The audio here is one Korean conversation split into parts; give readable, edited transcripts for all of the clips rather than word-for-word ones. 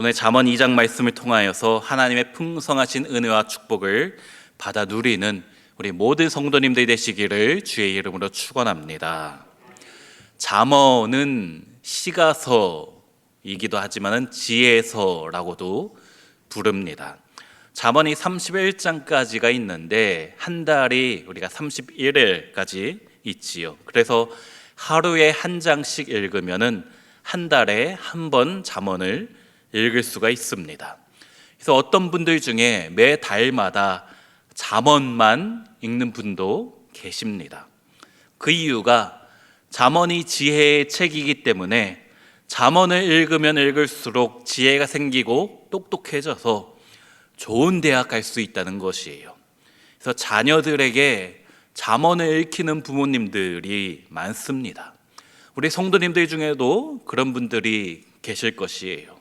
오늘 잠언 2장 말씀을 통하여서 하나님의 풍성하신 은혜와 축복을 받아 누리는 우리 모든 성도님들이 되시기를 주의 이름으로 축원합니다. 잠언은 시가서이기도 하지만 지혜서라고도 부릅니다. 잠언이 31장까지가 있는데 한 달이 우리가 31일까지 있지요. 그래서 하루에 한 장씩 읽으면은 한 달에 한 번 잠언을 읽을 수가 있습니다. 그래서 어떤 분들 중에 매 달마다 잠언만 읽는 분도 계십니다. 그 이유가 잠언이 지혜의 책이기 때문에 잠언을 읽으면 읽을수록 지혜가 생기고 똑똑해져서 좋은 대학 갈 수 있다는 것이에요. 그래서 자녀들에게 잠언을 읽히는 부모님들이 많습니다. 우리 성도님들 중에도 그런 분들이 계실 것이에요.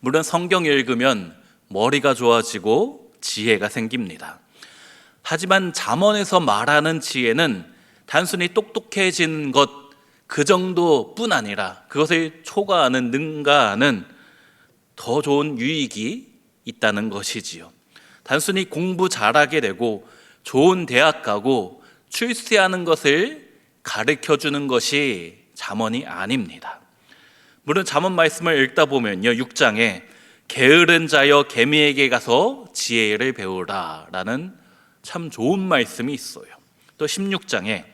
물론 성경 읽으면 머리가 좋아지고 지혜가 생깁니다. 하지만 잠언에서 말하는 지혜는 단순히 똑똑해진 것 그 정도뿐 아니라 그것을 초과하는 능가하는 더 좋은 유익이 있다는 것이지요. 단순히 공부 잘하게 되고 좋은 대학 가고 출세하는 것을 가르쳐주는 것이 잠언이 아닙니다. 물론 잠언 말씀을 읽다 보면요, 6장에 게으른 자여 개미에게 가서 지혜를 배우라 라는 참 좋은 말씀이 있어요. 또 16장에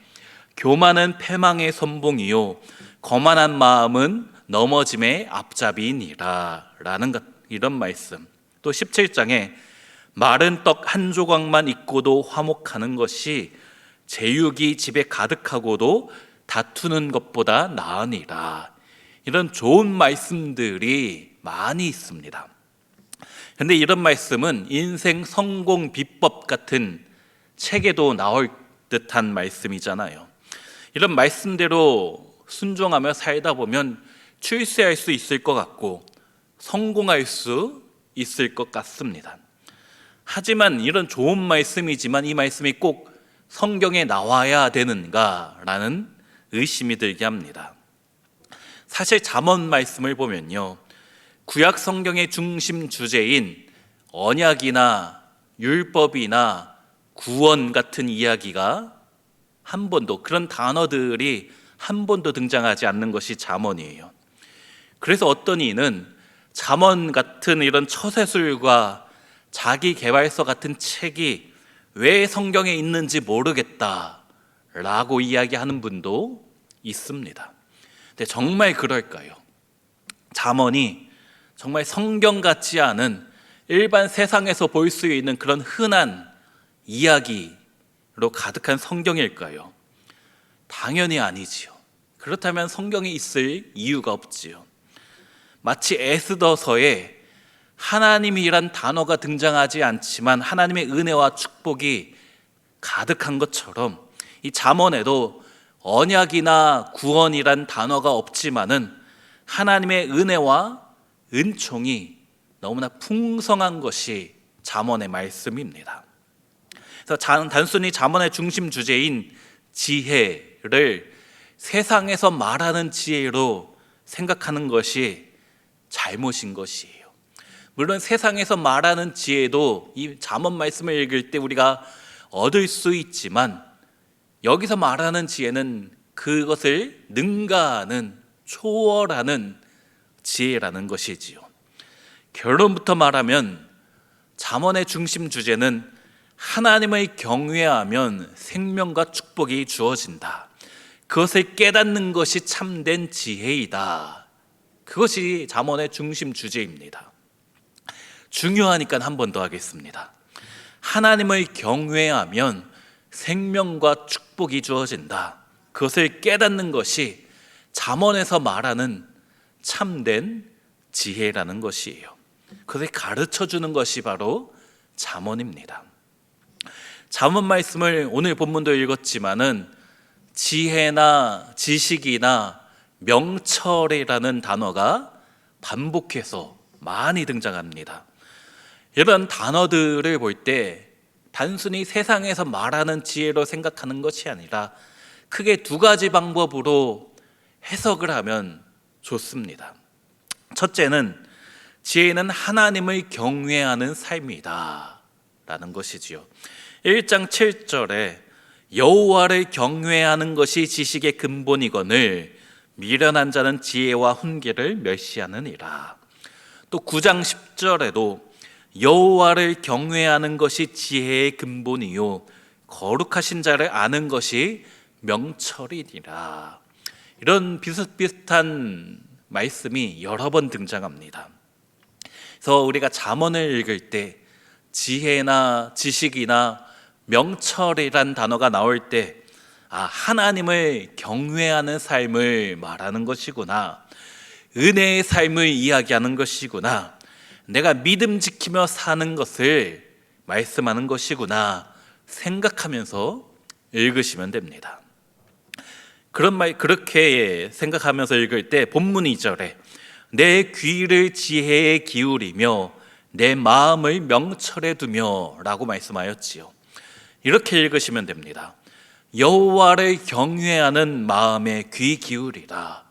교만은 패망의 선봉이요 거만한 마음은 넘어짐의 앞잡이니라 라는 이런 말씀. 또 17장에 마른 떡 한 조각만 있고도 화목하는 것이 제육이 집에 가득하고도 다투는 것보다 나으니라. 이런 좋은 말씀들이 많이 있습니다. 그런데 이런 말씀은 인생 성공 비법 같은 책에도 나올 듯한 말씀이잖아요. 이런 말씀대로 순종하며 살다 보면 출세할 수 있을 것 같고 성공할 수 있을 것 같습니다. 하지만 이런 좋은 말씀이지만 이 말씀이 꼭 성경에 나와야 되는가라는 의심이 들게 합니다. 사실 잠언 말씀을 보면요, 구약 성경의 중심 주제인 언약이나 율법이나 구원 같은 이야기가 한 번도, 그런 단어들이 한 번도 등장하지 않는 것이 잠언이에요. 그래서 어떤 이는 잠언 같은 이런 처세술과 자기개발서 같은 책이 왜 성경에 있는지 모르겠다라고 이야기하는 분도 있습니다. 근데 정말 그럴까요? 잠언이 정말 성경 같지 않은 일반 세상에서 볼 수 있는 그런 흔한 이야기로 가득한 성경일까요? 당연히 아니지요. 그렇다면 성경에 있을 이유가 없지요. 마치 에스더서에 하나님이란 단어가 등장하지 않지만 하나님의 은혜와 축복이 가득한 것처럼 이 잠언에도 언약이나 구원이란 단어가 없지만은 하나님의 은혜와 은총이 너무나 풍성한 것이 잠언의 말씀입니다. 그래서 단순히 잠언의 중심 주제인 지혜를 세상에서 말하는 지혜로 생각하는 것이 잘못인 것이에요. 물론 세상에서 말하는 지혜도 이 잠언 말씀을 읽을 때 우리가 얻을 수 있지만 여기서 말하는 지혜는 그것을 능가하는, 초월하는 지혜라는 것이지요. 결론부터 말하면 잠언의 중심 주제는 하나님을 경외하면 생명과 축복이 주어진다. 그것을 깨닫는 것이 참된 지혜이다. 그것이 잠언의 중심 주제입니다. 중요하니까 한 번 더 하겠습니다. 하나님을 경외하면 생명과 축복이 주어진다. 그것을 깨닫는 것이 잠언에서 말하는 참된 지혜라는 것이에요. 그것을 가르쳐주는 것이 바로 잠언입니다. 잠언 말씀을 오늘 본문도 읽었지만은 지혜나 지식이나 명철이라는 단어가 반복해서 많이 등장합니다. 이런 단어들을 볼 때 단순히 세상에서 말하는 지혜로 생각하는 것이 아니라 크게 두 가지 방법으로 해석을 하면 좋습니다. 첫째는 지혜는 하나님을 경외하는 삶이다 라는 것이지요. 1장 7절에 여호와를 경외하는 것이 지식의 근본이거늘 미련한 자는 지혜와 훈계를 멸시하느니라. 또 9장 10절에도 여호와를 경외하는 것이 지혜의 근본이요 거룩하신 자를 아는 것이 명철이니라. 이런 비슷비슷한 말씀이 여러 번 등장합니다. 그래서 우리가 잠언을 읽을 때 지혜나 지식이나 명철이란 단어가 나올 때 하나님을 경외하는 삶을 말하는 것이구나, 은혜의 삶을 이야기하는 것이구나, 내가 믿음 지키며 사는 것을 말씀하는 것이구나 생각하면서 읽으시면 됩니다. 그렇게 생각하면서 읽을 때 본문 2절에 내 귀를 지혜에 기울이며 내 마음을 명철에 두며 라고 말씀하였지요. 이렇게 읽으시면 됩니다. 여호와를 경외하는 마음에 귀 기울이라.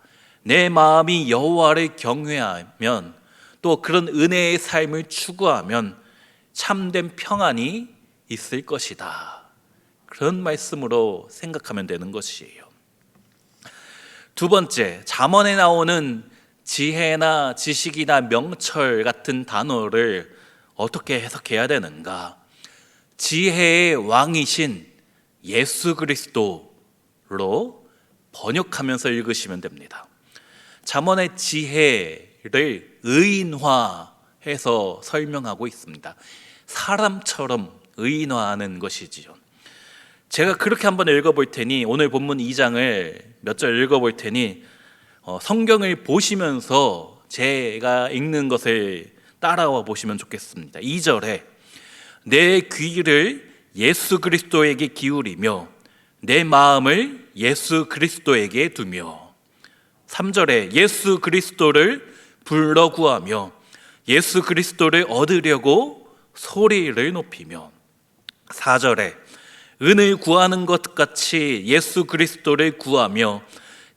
내 마음이 여호와를 경외하면, 또 그런 은혜의 삶을 추구하면 참된 평안이 있을 것이다. 그런 말씀으로 생각하면 되는 것이에요. 두 번째, 잠언에 나오는 지혜나 지식이나 명철 같은 단어를 어떻게 해석해야 되는가? 지혜의 왕이신 예수 그리스도로 번역하면서 읽으시면 됩니다. 잠언의 지혜를 의인화해서 설명하고 있습니다. 사람처럼 의인화하는 것이지요. 제가 그렇게 한번 읽어볼 테니, 오늘 본문 2장을 몇 절 읽어볼 테니 성경을 보시면서 제가 읽는 것을 따라와 보시면 좋겠습니다. 2절에 내 귀를 예수 그리스도에게 기울이며 내 마음을 예수 그리스도에게 두며, 3절에 예수 그리스도를 불러 구하며 예수 그리스도를 얻으려고 소리를 높이며, 4절에 은을 구하는 것 같이 예수 그리스도를 구하며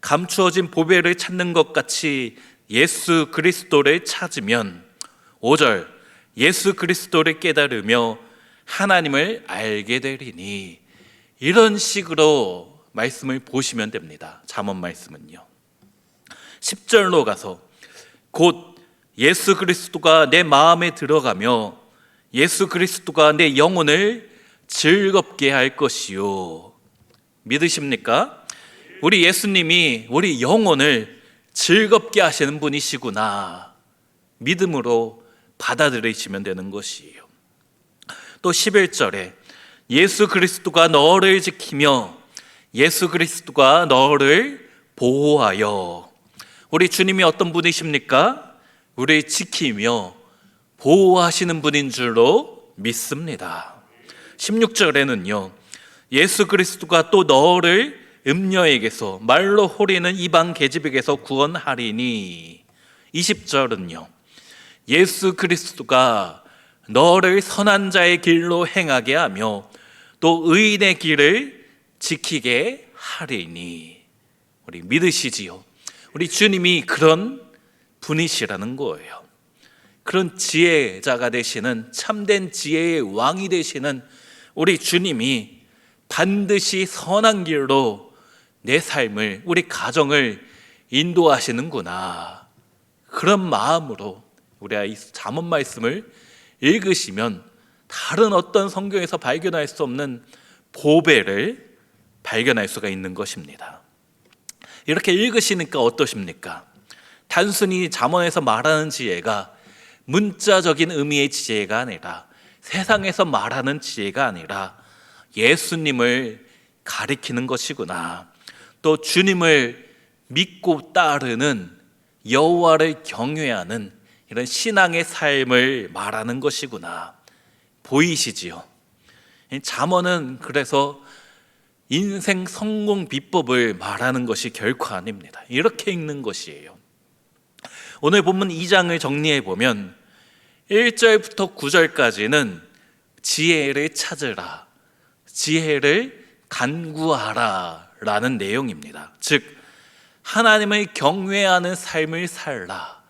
감추어진 보배를 찾는 것 같이 예수 그리스도를 찾으면, 5절 예수 그리스도를 깨달으며 하나님을 알게 되리니. 이런 식으로 말씀을 보시면 됩니다. 잠언 말씀은요. 10절로 가서 곧 예수 그리스도가 내 마음에 들어가며 예수 그리스도가 내 영혼을 즐겁게 할 것이요. 믿으십니까? 우리 예수님이 우리 영혼을 즐겁게 하시는 분이시구나, 믿음으로 받아들이시면 되는 것이에요. 또 11절에 예수 그리스도가 너를 지키며 예수 그리스도가 너를 보호하여. 우리 주님이 어떤 분이십니까? 우리를 지키며 보호하시는 분인 줄로 믿습니다. 16절에는요 예수 그리스도가 또 너를 음녀에게서 말로 호리는 이방 계집에게서 구원하리니. 20절은요 예수 그리스도가 너를 선한 자의 길로 행하게 하며 또 의인의 길을 지키게 하리니. 우리 믿으시지요? 우리 주님이 그런 분이시라는 거예요. 그런 지혜자가 되시는, 참된 지혜의 왕이 되시는 우리 주님이 반드시 선한 길로 내 삶을, 우리 가정을 인도하시는구나, 그런 마음으로 우리가 이 잠언 말씀을 읽으시면 다른 어떤 성경에서 발견할 수 없는 보배를 발견할 수가 있는 것입니다. 이렇게 읽으시니까 어떠십니까? 단순히 잠언에서 말하는 지혜가 문자적인 의미의 지혜가 아니라, 세상에서 말하는 지혜가 아니라 예수님을 가리키는 것이구나, 또 주님을 믿고 따르는, 여호와를 경외하는 이런 신앙의 삶을 말하는 것이구나, 보이시지요? 잠언은 그래서 인생 성공 비법을 말하는 것이 결코 아닙니다. 이렇게 읽는 것이에요. 오늘 본문 2장을 정리해 보면 1절부터 9절까지는 지혜를 찾으라, 지혜를 간구하라 라는 내용입니다. 즉 하나님을 경외하는 삶을 살라,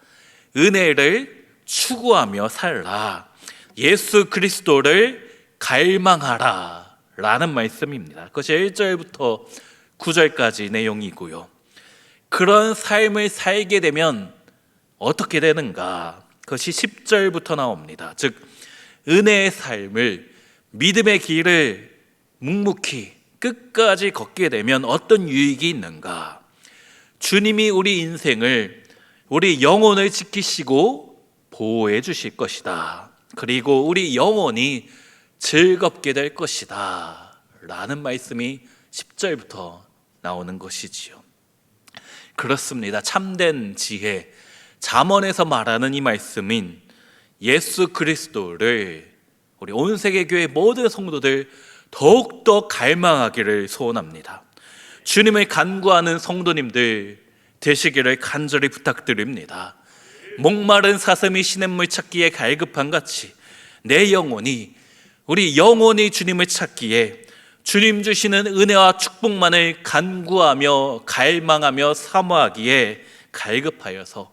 은혜를 추구하며 살라. 예수 그리스도를 갈망하라 라는 말씀입니다. 그것이 1절부터 9절까지 내용이고요. 그런 삶을 살게 되면 어떻게 되는가? 그것이 10절부터 나옵니다. 즉 은혜의 삶을, 믿음의 길을 묵묵히 끝까지 걷게 되면 어떤 유익이 있는가? 주님이 우리 인생을, 우리 영혼을 지키시고 보호해 주실 것이다. 그리고 우리 영혼이 즐겁게 될 것이다 라는 말씀이 10절부터 나오는 것이지요. 그렇습니다. 참된 지혜, 잠언에서 말하는 이 말씀인 예수 그리스도를 우리 온 세계 교회 모든 성도들 더욱더 갈망하기를 소원합니다. 주님을 간구하는 성도님들 되시기를 간절히 부탁드립니다. 목마른 사슴이 시냇물 찾기에 갈급한 같이 내 영혼이, 우리 영혼이 주님을 찾기에 주님 주시는 은혜와 축복만을 간구하며 갈망하며 사모하기에 갈급하여서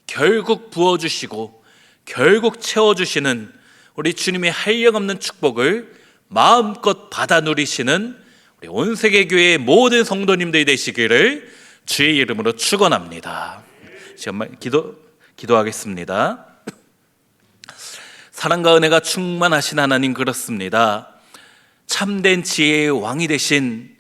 결국 부어주시고 결국 채워주시는 우리 주님의 한량없는 축복을 마음껏 받아 누리시는 우리 온 세계 교회의 모든 성도님들이 되시기를 주의 이름으로 축원합니다. 정말 기도하겠습니다. 사랑과 은혜가 충만하신 하나님, 그렇습니다. 참된 지혜의 왕이 되신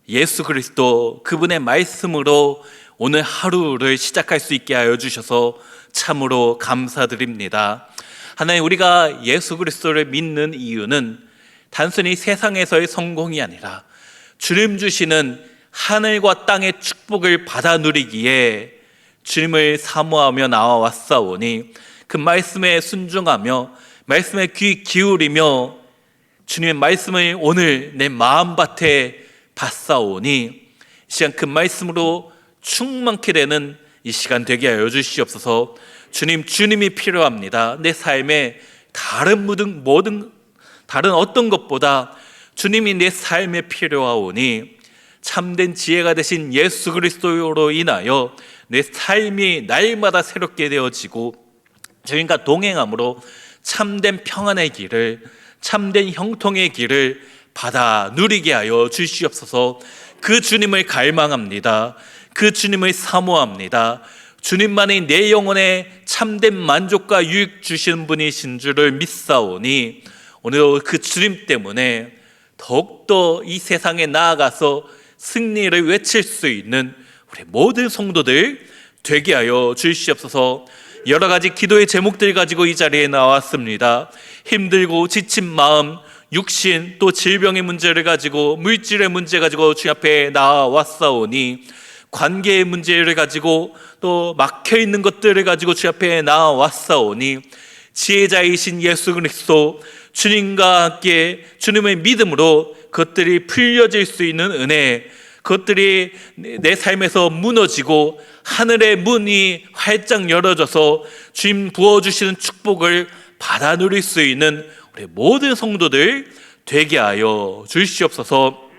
예수 그리스도, 그분의 말씀으로 오늘 하루를 시작할 수 있게 하여 주셔서 참으로 감사드립니다. 하나님, 우리가 예수 그리스도를 믿는 이유는 단순히 세상에서의 성공이 아니라 주님 주시는 하늘과 땅의 축복을 받아 누리기에 주님을 사모하며 나와왔사오니 그 말씀에 순종하며 말씀에 귀 기울이며 주님의 말씀을 오늘 내 마음밭에 받사오니 이 시간 그 말씀으로 충만케 되는 이 시간 되게 하여 주시옵소서. 주님이 필요합니다. 내 삶에 다른 어떤 것보다 주님이 내 삶에 필요하오니 참된 지혜가 되신 예수 그리스도로 인하여 내 삶이 날마다 새롭게 되어지고 주님과 동행함으로 참된 평안의 길을, 참된 형통의 길을 받아 누리게 하여 주시옵소서. 그 주님을 갈망합니다. 그 주님을 사모합니다. 주님만이 내 영혼에 참된 만족과 유익 주시는 분이신 줄을 믿사오니 오늘 그 주님 때문에 더욱더 이 세상에 나아가서 승리를 외칠 수 있는 우리 모든 성도들 되게 하여 주시옵소서. 여러 가지 기도의 제목들 가지고 이 자리에 나왔습니다. 힘들고 지친 마음, 육신 또 질병의 문제를 가지고, 물질의 문제 가지고 주 앞에 나와왔사오니 관계의 문제를 가지고 또 막혀있는 것들을 가지고 주 앞에 나와왔사오니 지혜자이신 예수 그리스도 주님과 함께 주님의 믿음으로 그것들이 풀려질 수 있는 은혜, 그것들이 내 삶에서 무너지고 하늘의 문이 활짝 열어져서 주님 부어주시는 축복을 받아 누릴 수 있는 우리 모든 성도들 되게 하여 주시옵소서.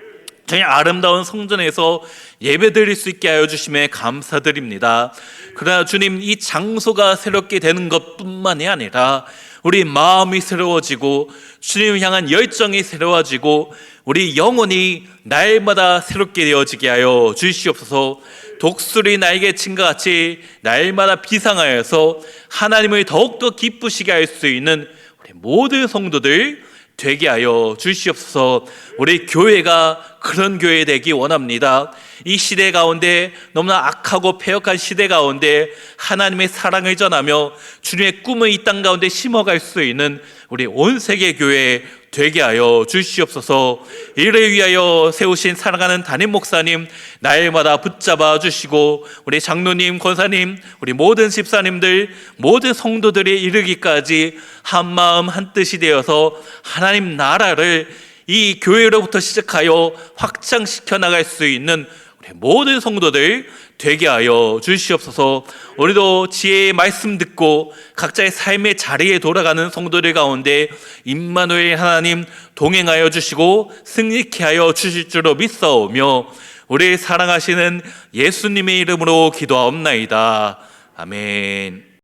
저희 아름다운 성전에서 예배드릴 수 있게 하여 주심에 감사드립니다. 그러나 주님, 이 장소가 새롭게 되는 것뿐만이 아니라 우리 마음이 새로워지고 주님을 향한 열정이 새로워지고 우리 영혼이 날마다 새롭게 되어지게 하여 주시옵소서. 독수리 날개 친것 같이 날마다 비상하여서 하나님을 더욱더 기쁘시게 할 수 있는 우리 모든 성도들 되게 하여 주시옵소서. 우리 교회가 그런 교회 되기 원합니다. 이 시대 가운데, 너무나 악하고 패역한 시대 가운데 하나님의 사랑을 전하며 주님의 꿈을 이 땅 가운데 심어갈 수 있는 우리 온 세계 교회 되게 하여 주시옵소서. 이를 위하여 세우신 사랑하는 담임 목사님 날마다 붙잡아 주시고 우리 장로님, 권사님, 우리 모든 집사님들, 모든 성도들이 이르기까지 한마음 한뜻이 되어서 하나님 나라를 이 교회로부터 시작하여 확장시켜 나갈 수 있는 우리 모든 성도들 되게 하여 주시옵소서. 우리도 지혜의 말씀 듣고 각자의 삶의 자리에 돌아가는 성도들 가운데 임마누엘 하나님 동행하여 주시고 승리케 하여 주실 줄로 믿사오며 우리 사랑하시는 예수님의 이름으로 기도하옵나이다. 아멘.